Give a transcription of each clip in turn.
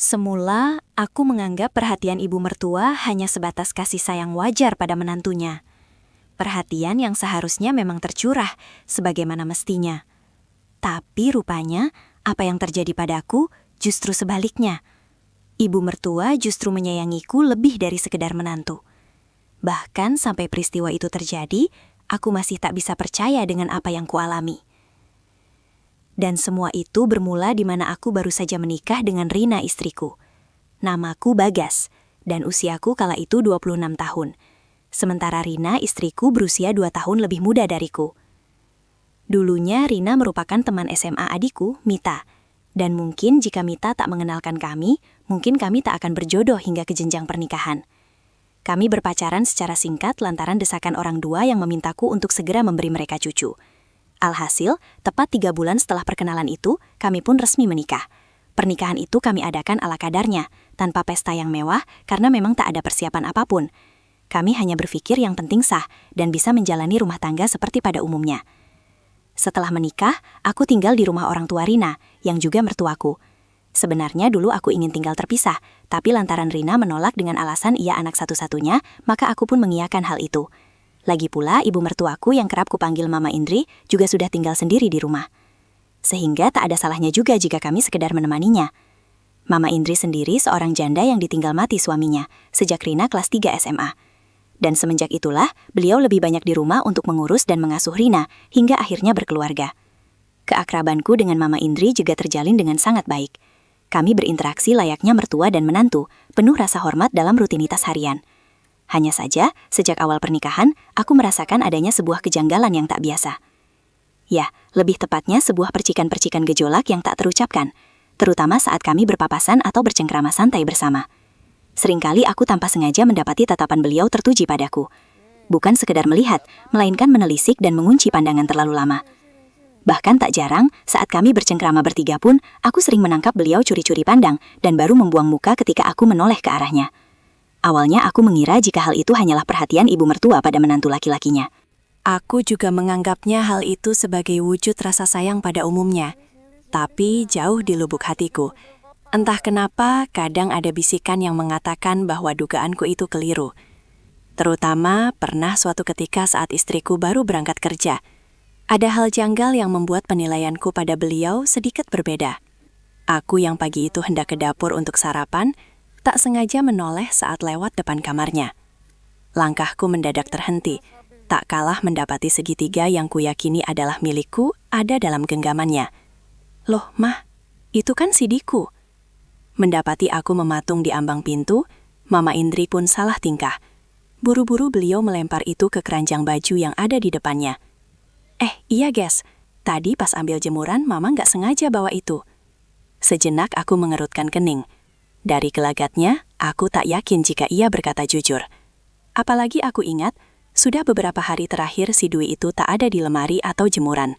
Semula, aku menganggap perhatian ibu mertua hanya sebatas kasih sayang wajar pada menantunya. Perhatian yang seharusnya memang tercurah, sebagaimana mestinya. Tapi rupanya, apa yang terjadi padaku justru sebaliknya. Ibu mertua justru menyayangiku lebih dari sekedar menantu. Bahkan sampai peristiwa itu terjadi, aku masih tak bisa percaya dengan apa yang kualami. Dan semua itu bermula di mana aku baru saja menikah dengan Rina istriku. Namaku Bagas, dan usiaku kala itu 26 tahun. Sementara Rina istriku berusia 2 tahun lebih muda dariku. Dulunya Rina merupakan teman SMA adikku, Mita. Dan mungkin jika Mita tak mengenalkan kami, mungkin kami tak akan berjodoh hingga ke jenjang pernikahan. Kami berpacaran secara singkat lantaran desakan orang tua yang memintaku untuk segera memberi mereka cucu. Alhasil, tepat 3 bulan setelah perkenalan itu, kami pun resmi menikah. Pernikahan itu kami adakan ala kadarnya, tanpa pesta yang mewah karena memang tak ada persiapan apapun. Kami hanya berpikir yang penting sah dan bisa menjalani rumah tangga seperti pada umumnya. Setelah menikah, aku tinggal di rumah orang tua Rina, yang juga mertuaku. Sebenarnya dulu aku ingin tinggal terpisah, tapi lantaran Rina menolak dengan alasan ia anak satu-satunya, maka aku pun mengiyakan hal itu. Lagi pula, ibu mertuaku yang kerap kupanggil Mama Indri juga sudah tinggal sendiri di rumah. Sehingga tak ada salahnya juga jika kami sekedar menemaninya. Mama Indri sendiri seorang janda yang ditinggal mati suaminya sejak Rina kelas 3 SMA. Dan semenjak itulah, beliau lebih banyak di rumah untuk mengurus dan mengasuh Rina hingga akhirnya berkeluarga. Keakrabanku dengan Mama Indri juga terjalin dengan sangat baik. Kami berinteraksi layaknya mertua dan menantu, penuh rasa hormat dalam rutinitas harian. Hanya saja, sejak awal pernikahan, aku merasakan adanya sebuah kejanggalan yang tak biasa. Ya, lebih tepatnya sebuah percikan-percikan gejolak yang tak terucapkan, terutama saat kami berpapasan atau bercengkrama santai bersama. Seringkali aku tanpa sengaja mendapati tatapan beliau tertuju padaku. Bukan sekedar melihat, melainkan menelisik dan mengunci pandangan terlalu lama. Bahkan tak jarang, saat kami bercengkrama bertiga pun, aku sering menangkap beliau curi-curi pandang dan baru membuang muka ketika aku menoleh ke arahnya. Awalnya aku mengira jika hal itu hanyalah perhatian ibu mertua pada menantu laki-lakinya. Aku juga menganggapnya hal itu sebagai wujud rasa sayang pada umumnya. Tapi jauh di lubuk hatiku, entah kenapa kadang ada bisikan yang mengatakan bahwa dugaanku itu keliru. Terutama pernah suatu ketika saat istriku baru berangkat kerja. Ada hal janggal yang membuat penilaianku pada beliau sedikit berbeda. Aku yang pagi itu hendak ke dapur untuk sarapan, tak sengaja menoleh saat lewat depan kamarnya. Langkahku mendadak terhenti, tak kalah mendapati segitiga yang kuyakini adalah milikku ada dalam genggamannya. Loh, Mah, itu kan sidiku. Mendapati aku mematung di ambang pintu, Mama Indri pun salah tingkah. Buru-buru beliau melempar itu ke keranjang baju yang ada di depannya. Iya guys, tadi pas ambil jemuran Mama nggak sengaja bawa itu. Sejenak aku mengerutkan kening. Dari gelagatnya, aku tak yakin jika ia berkata jujur. Apalagi aku ingat, sudah beberapa hari terakhir si Dwi itu tak ada di lemari atau jemuran.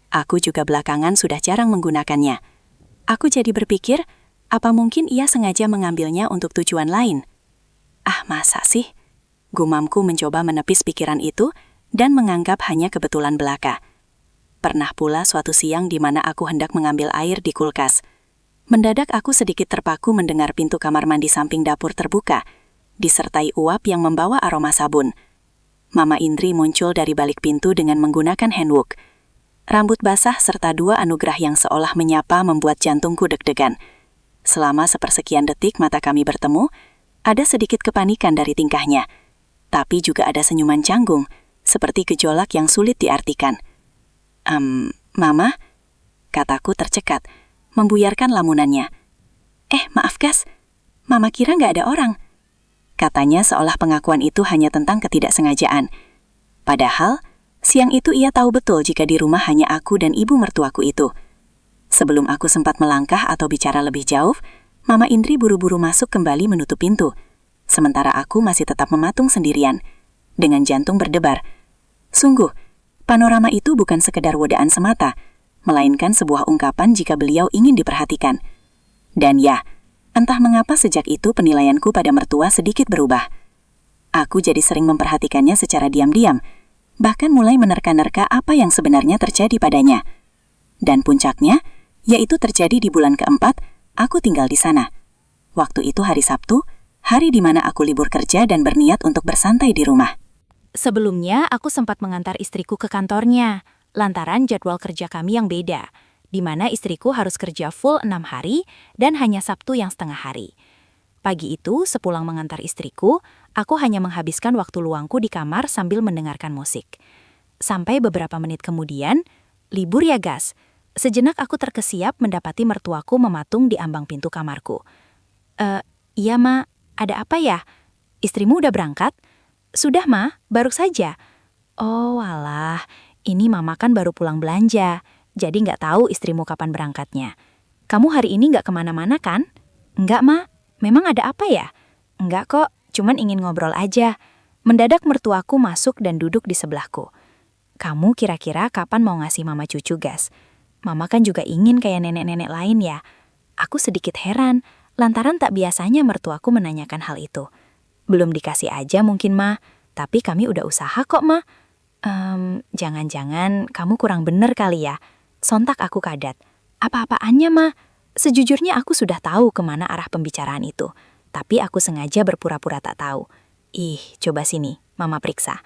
Aku juga belakangan sudah jarang menggunakannya. Aku jadi berpikir, apa mungkin ia sengaja mengambilnya untuk tujuan lain? Masa sih? Gumamku mencoba menepis pikiran itu dan menganggap hanya kebetulan belaka. Pernah pula suatu siang di mana aku hendak mengambil air di kulkas. Mendadak aku sedikit terpaku mendengar pintu kamar mandi samping dapur terbuka, disertai uap yang membawa aroma sabun. Mama Indri muncul dari balik pintu dengan menggunakan handwook. Rambut basah serta 2 anugerah yang seolah menyapa membuat jantungku deg-degan. Selama sepersekian detik mata kami bertemu, ada sedikit kepanikan dari tingkahnya. Tapi juga ada senyuman canggung, seperti gejolak yang sulit diartikan. Mama? Kataku tercekat, membuyarkan lamunannya. Maaf Gas, Mama kira nggak ada orang. Katanya seolah pengakuan itu hanya tentang ketidaksengajaan. Padahal, siang itu ia tahu betul jika di rumah hanya aku dan ibu mertuaku itu. Sebelum aku sempat melangkah atau bicara lebih jauh, Mama Indri buru-buru masuk kembali menutup pintu. Sementara aku masih tetap mematung sendirian, dengan jantung berdebar. Sungguh, panorama itu bukan sekedar godaan semata, melainkan sebuah ungkapan jika beliau ingin diperhatikan. Dan ya, entah mengapa sejak itu penilaianku pada mertua sedikit berubah. Aku jadi sering memperhatikannya secara diam-diam, bahkan mulai menerka-nerka apa yang sebenarnya terjadi padanya. Dan puncaknya, yaitu terjadi di bulan keempat, aku tinggal di sana. Waktu itu hari Sabtu, hari di mana aku libur kerja dan berniat untuk bersantai di rumah. Sebelumnya, aku sempat mengantar istriku ke kantornya, lantaran jadwal kerja kami yang beda, di mana istriku harus kerja full 6 hari dan hanya Sabtu yang setengah hari. Pagi itu, sepulang mengantar istriku, aku hanya menghabiskan waktu luangku di kamar sambil mendengarkan musik. Sampai beberapa menit kemudian, libur ya gas. Sejenak aku terkesiap mendapati mertuaku mematung di ambang pintu kamarku. Iya Ma, ada apa ya? Istrimu udah berangkat? Sudah Ma, baru saja. Oh alah, ini Mama kan baru pulang belanja, jadi nggak tahu istrimu kapan berangkatnya. Kamu hari ini nggak kemana-mana kan? Enggak Ma, memang ada apa ya? Enggak kok, cuman ingin ngobrol aja. Mendadak mertuaku masuk dan duduk di sebelahku. Kamu kira-kira kapan mau ngasih Mama cucu gas? Mama kan juga ingin kayak nenek-nenek lain ya. Aku sedikit heran, lantaran tak biasanya mertuaku menanyakan hal itu. Belum dikasih aja mungkin, Ma. Tapi kami udah usaha kok, Ma. Jangan-jangan kamu kurang bener kali ya. Sontak aku kadat. Apa-apaannya, Ma? Sejujurnya aku sudah tahu kemana arah pembicaraan itu. Tapi aku sengaja berpura-pura tak tahu. Ih, coba sini, Mama periksa.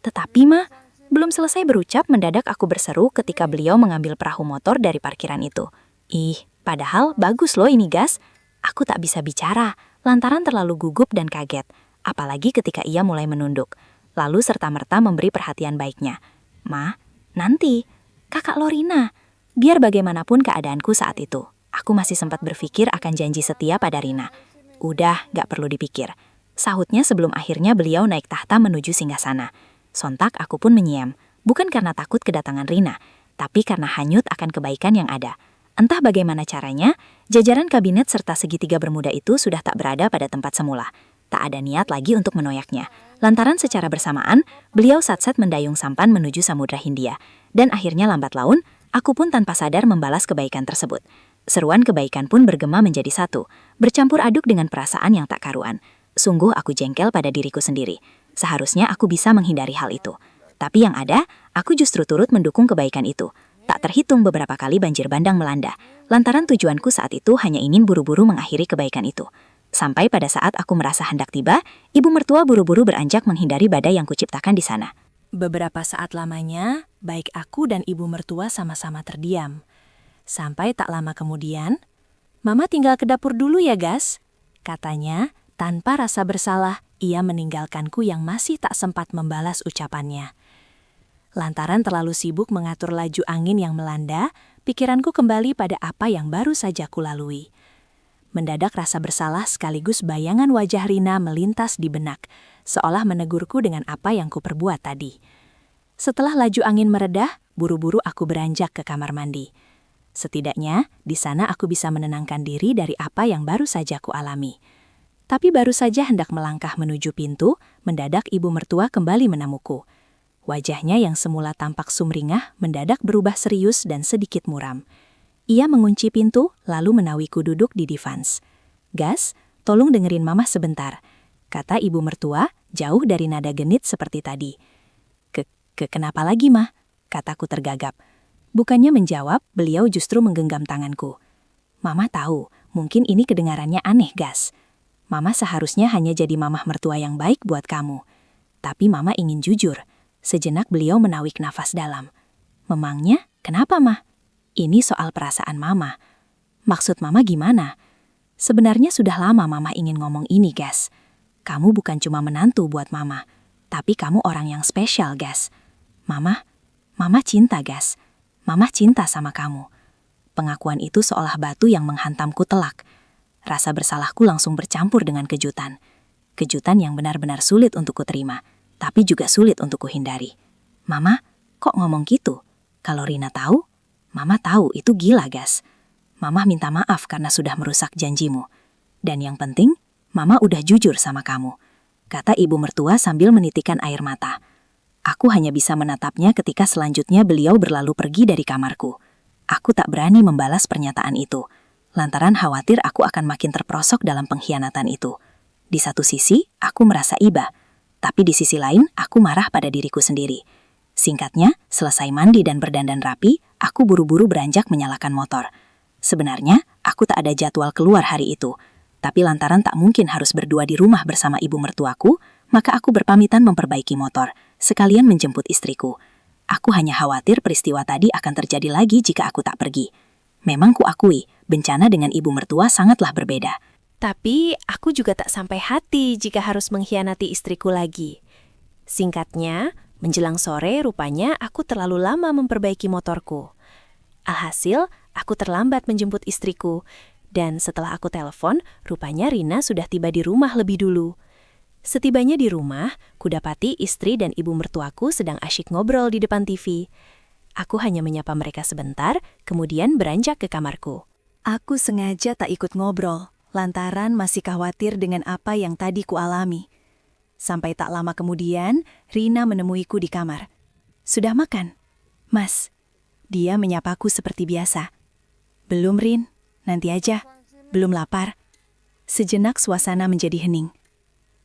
Tetapi, Ma, belum selesai berucap mendadak aku berseru ketika beliau mengambil perahu motor dari parkiran itu. Ih, padahal bagus loh ini gas. Aku tak bisa bicara, lantaran terlalu gugup dan kaget, apalagi ketika ia mulai menunduk, lalu serta-merta memberi perhatian baiknya. Ma, nanti, kakak Lorina, biar bagaimanapun keadaanku saat itu, aku masih sempat berpikir akan janji setia pada Rina. Udah, gak perlu dipikir. Sahutnya sebelum akhirnya beliau naik tahta menuju singgasana. Sontak aku pun menyiem, bukan karena takut kedatangan Rina, tapi karena hanyut akan kebaikan yang ada. Entah bagaimana caranya, jajaran kabinet serta segitiga bermuda itu sudah tak berada pada tempat semula. Tak ada niat lagi untuk menoyaknya. Lantaran secara bersamaan, beliau sat-sat mendayung sampan menuju Samudra Hindia. Dan akhirnya lambat laun, aku pun tanpa sadar membalas kebaikan tersebut. Seruan kebaikan pun bergema menjadi satu, bercampur aduk dengan perasaan yang tak karuan. Sungguh aku jengkel pada diriku sendiri. Seharusnya aku bisa menghindari hal itu. Tapi yang ada, aku justru turut mendukung kebaikan itu. Tak terhitung beberapa kali banjir bandang melanda, lantaran tujuanku saat itu hanya ingin buru-buru mengakhiri kebaikan itu. Sampai pada saat aku merasa hendak tiba, ibu mertua buru-buru beranjak menghindari badai yang kuciptakan di sana. Beberapa saat lamanya, baik aku dan ibu mertua sama-sama terdiam. Sampai tak lama kemudian, Mama tinggal ke dapur dulu ya gas. Katanya, tanpa rasa bersalah, ia meninggalkanku yang masih tak sempat membalas ucapannya. Lantaran terlalu sibuk mengatur laju angin yang melanda, pikiranku kembali pada apa yang baru saja kulalui. Mendadak rasa bersalah sekaligus bayangan wajah Rina melintas di benak, seolah menegurku dengan apa yang kuperbuat tadi. Setelah laju angin meredah, buru-buru aku beranjak ke kamar mandi. Setidaknya, di sana aku bisa menenangkan diri dari apa yang baru saja kualami. Tapi baru saja hendak melangkah menuju pintu, mendadak ibu mertua kembali menemuku. Wajahnya yang semula tampak sumringah mendadak berubah serius dan sedikit muram. Ia mengunci pintu lalu menawiku duduk di divans. Gas, tolong dengerin Mama sebentar, kata ibu mertua jauh dari nada genit seperti tadi. Kenapa lagi Mah? Kataku tergagap. Bukannya menjawab, beliau justru menggenggam tanganku. Mama tahu, mungkin ini kedengarannya aneh Gas. Mama seharusnya hanya jadi mamah mertua yang baik buat kamu. Tapi Mama ingin jujur. Sejenak beliau menawik nafas dalam. Memangnya, kenapa, Mah? Ini soal perasaan Mama. Maksud Mama gimana? Sebenarnya sudah lama Mama ingin ngomong ini, Gas. Kamu bukan cuma menantu buat Mama, tapi kamu orang yang spesial, Gas. Mama cinta, Gas. Mama cinta sama kamu. Pengakuan itu seolah batu yang menghantamku telak. Rasa bersalahku langsung bercampur dengan kejutan. Kejutan yang benar-benar sulit untuk kuterima. Tapi juga sulit untuk kuhindari. Mama, kok ngomong gitu? Kalau Rina tahu, Mama tahu itu gila, Gas. Mama minta maaf karena sudah merusak janjimu. Dan yang penting, Mama udah jujur sama kamu, kata ibu mertua sambil menitikkan air mata. Aku hanya bisa menatapnya ketika selanjutnya beliau berlalu pergi dari kamarku. Aku tak berani membalas pernyataan itu, lantaran khawatir aku akan makin terperosok dalam pengkhianatan itu. Di satu sisi, aku merasa iba. Tapi di sisi lain, aku marah pada diriku sendiri. Singkatnya, selesai mandi dan berdandan rapi, aku buru-buru beranjak menyalakan motor. Sebenarnya, aku tak ada jadwal keluar hari itu. Tapi lantaran tak mungkin harus berdua di rumah bersama ibu mertuaku, maka aku berpamitan memperbaiki motor, sekalian menjemput istriku. Aku hanya khawatir peristiwa tadi akan terjadi lagi jika aku tak pergi. Memang kuakui, bencana dengan ibu mertua sangatlah berbeda. Tapi aku juga tak sampai hati jika harus mengkhianati istriku lagi. Singkatnya, menjelang sore rupanya aku terlalu lama memperbaiki motorku. Alhasil, aku terlambat menjemput istriku. Dan setelah aku telepon, rupanya Rina sudah tiba di rumah lebih dulu. Setibanya di rumah, kudapati istri dan ibu mertuaku sedang asyik ngobrol di depan TV. Aku hanya menyapa mereka sebentar, kemudian beranjak ke kamarku. Aku sengaja tak ikut ngobrol, lantaran masih khawatir dengan apa yang tadi kualami. Sampai tak lama kemudian, Rina menemuiku di kamar. "Sudah makan?" "Mas." Dia menyapaku seperti biasa. "Belum, Rin. Nanti aja. Belum lapar." Sejenak suasana menjadi hening.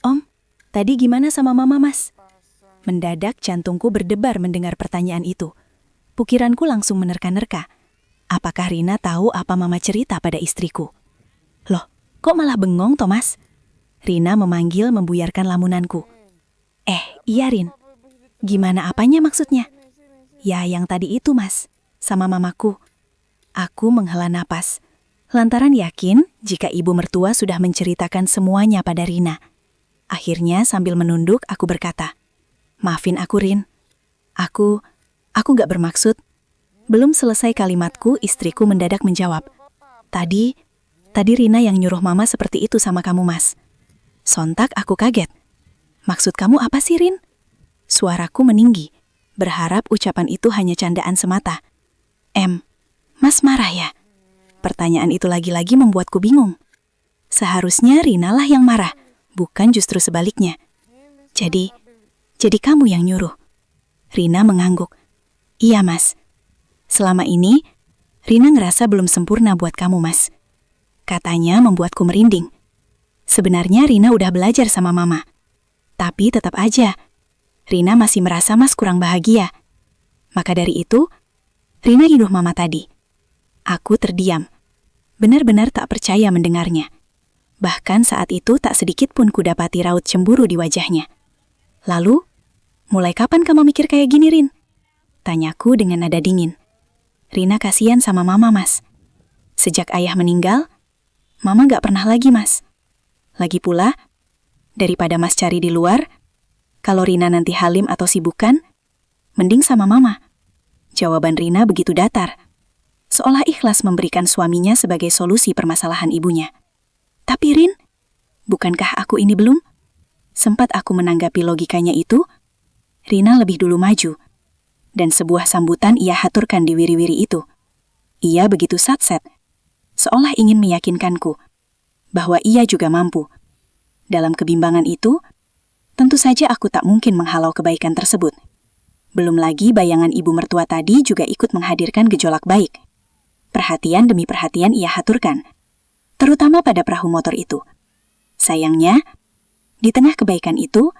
"Om, tadi gimana sama Mama, Mas?" Mendadak jantungku berdebar mendengar pertanyaan itu. Pikiranku langsung menerka-nerka. Apakah Rina tahu apa Mama cerita pada istriku? "Loh, kok malah bengong, Thomas?" Rina memanggil membuyarkan lamunanku. Iya Rin. "Gimana apanya maksudnya?" "Ya yang tadi itu, Mas. Sama mamaku." Aku menghela napas. Lantaran yakin jika ibu mertua sudah menceritakan semuanya pada Rina. Akhirnya sambil menunduk aku berkata, "Maafin aku, Rin. Aku gak bermaksud." Belum selesai kalimatku, istriku mendadak menjawab, Tadi Rina yang nyuruh Mama seperti itu sama kamu, Mas." Sontak aku kaget. "Maksud kamu apa sih, Rin?" Suaraku meninggi, berharap ucapan itu hanya candaan semata. Mas marah ya?" Pertanyaan itu lagi-lagi membuatku bingung. Seharusnya Rina lah yang marah, bukan justru sebaliknya. Jadi kamu yang nyuruh?" Rina mengangguk. "Iya, Mas. Selama ini, Rina ngerasa belum sempurna buat kamu, Mas." Katanya membuatku merinding. Sebenarnya Rina udah belajar sama Mama. Tapi tetap aja, Rina masih merasa Mas kurang bahagia. Maka dari itu, Rina nyuruh Mama tadi. Aku terdiam. Benar-benar tak percaya mendengarnya. Bahkan saat itu tak sedikit pun kudapati raut cemburu di wajahnya. "Lalu, mulai kapan kamu mikir kayak gini, Rin?" Tanyaku dengan nada dingin. "Rina kasihan sama Mama, Mas. Sejak ayah meninggal, Mama gak pernah lagi, Mas. Lagi pula, daripada Mas cari di luar, kalau Rina nanti halim atau sibukan, mending sama Mama." Jawaban Rina begitu datar, seolah ikhlas memberikan suaminya sebagai solusi permasalahan ibunya. "Tapi Rin, bukankah aku ini belum?" Sempat aku menanggapi logikanya itu, Rina lebih dulu maju, dan sebuah sambutan ia haturkan di wiri-wiri itu. Ia begitu satset, seolah ingin meyakinkanku bahwa ia juga mampu. Dalam kebimbangan itu, tentu saja aku tak mungkin menghalau kebaikan tersebut. Belum lagi bayangan ibu mertua tadi juga ikut menghadirkan gejolak baik. Perhatian demi perhatian ia haturkan, terutama pada perahu motor itu. Sayangnya, di tengah kebaikan itu,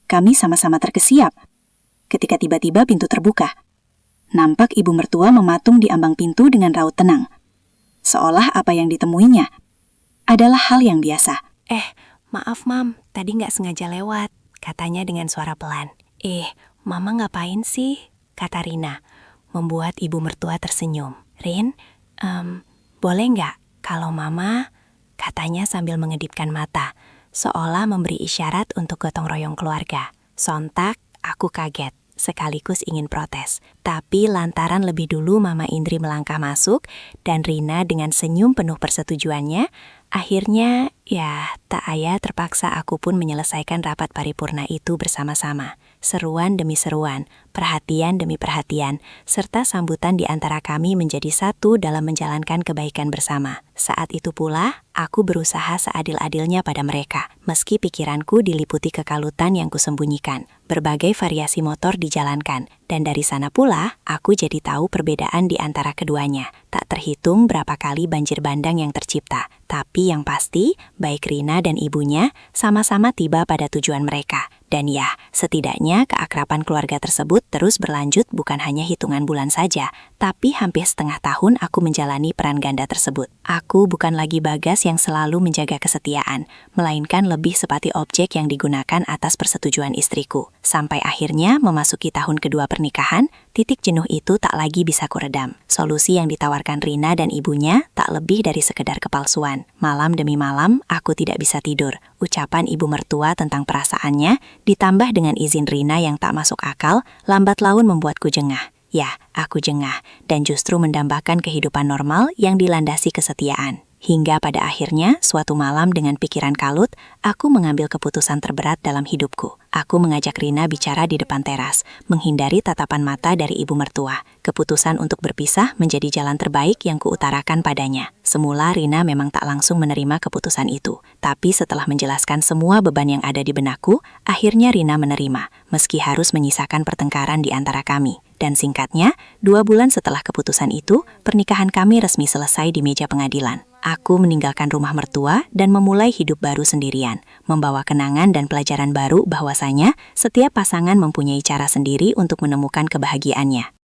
kami sama-sama terkesiap ketika tiba-tiba pintu terbuka. Nampak ibu mertua mematung di ambang pintu dengan raut tenang, seolah apa yang ditemuinya adalah hal yang biasa. Maaf, Mam, tadi nggak sengaja lewat, katanya dengan suara pelan. Mama ngapain sih? Kata Rina, membuat ibu mertua tersenyum. Rin, boleh nggak kalau Mama, katanya sambil mengedipkan mata, seolah memberi isyarat untuk gotong royong keluarga. Sontak, aku kaget, sekaligus ingin protes. Tapi lantaran lebih dulu Mama Indri melangkah masuk, dan Rina dengan senyum penuh persetujuannya, akhirnya, tak ayah terpaksa aku pun menyelesaikan rapat paripurna itu bersama-sama. Seruan demi seruan, perhatian demi perhatian, serta sambutan di antara kami menjadi satu dalam menjalankan kebaikan bersama. Saat itu pula, aku berusaha seadil-adilnya pada mereka, meski pikiranku diliputi kekalutan yang kusembunyikan. Berbagai variasi motor dijalankan, dan dari sana pula, aku jadi tahu perbedaan di antara keduanya. Tak terhitung berapa kali banjir bandang yang tercipta. Tapi yang pasti, baik Rina dan ibunya sama-sama tiba pada tujuan mereka. Dan ya, setidaknya keakraban keluarga tersebut terus berlanjut bukan hanya hitungan bulan saja, tapi hampir setengah tahun aku menjalani peran ganda tersebut. Aku bukan lagi Bagas yang selalu menjaga kesetiaan, melainkan lebih seperti objek yang digunakan atas persetujuan istriku. Sampai akhirnya memasuki tahun kedua pernikahan, titik jenuh itu tak lagi bisa kuredam. Solusi yang ditawarkan Rina dan ibunya tak lebih dari sekedar kepalsuan. Malam demi malam, aku tidak bisa tidur. Ucapan ibu mertua tentang perasaannya ditambah dengan izin Rina yang tak masuk akal, lambat laun membuatku jengah. Ya, aku jengah, dan justru mendambakan kehidupan normal yang dilandasi kesetiaan. Hingga pada akhirnya, suatu malam dengan pikiran kalut, aku mengambil keputusan terberat dalam hidupku. Aku mengajak Rina bicara di depan teras, menghindari tatapan mata dari ibu mertua. Keputusan untuk berpisah menjadi jalan terbaik yang kuutarakan padanya. Semula Rina memang tak langsung menerima keputusan itu. Tapi setelah menjelaskan semua beban yang ada di benakku, akhirnya Rina menerima, meski harus menyisakan pertengkaran di antara kami. Dan singkatnya, 2 bulan setelah keputusan itu, pernikahan kami resmi selesai di meja pengadilan. Aku meninggalkan rumah mertua dan memulai hidup baru sendirian, membawa kenangan dan pelajaran baru bahwasanya setiap pasangan mempunyai cara sendiri untuk menemukan kebahagiaannya.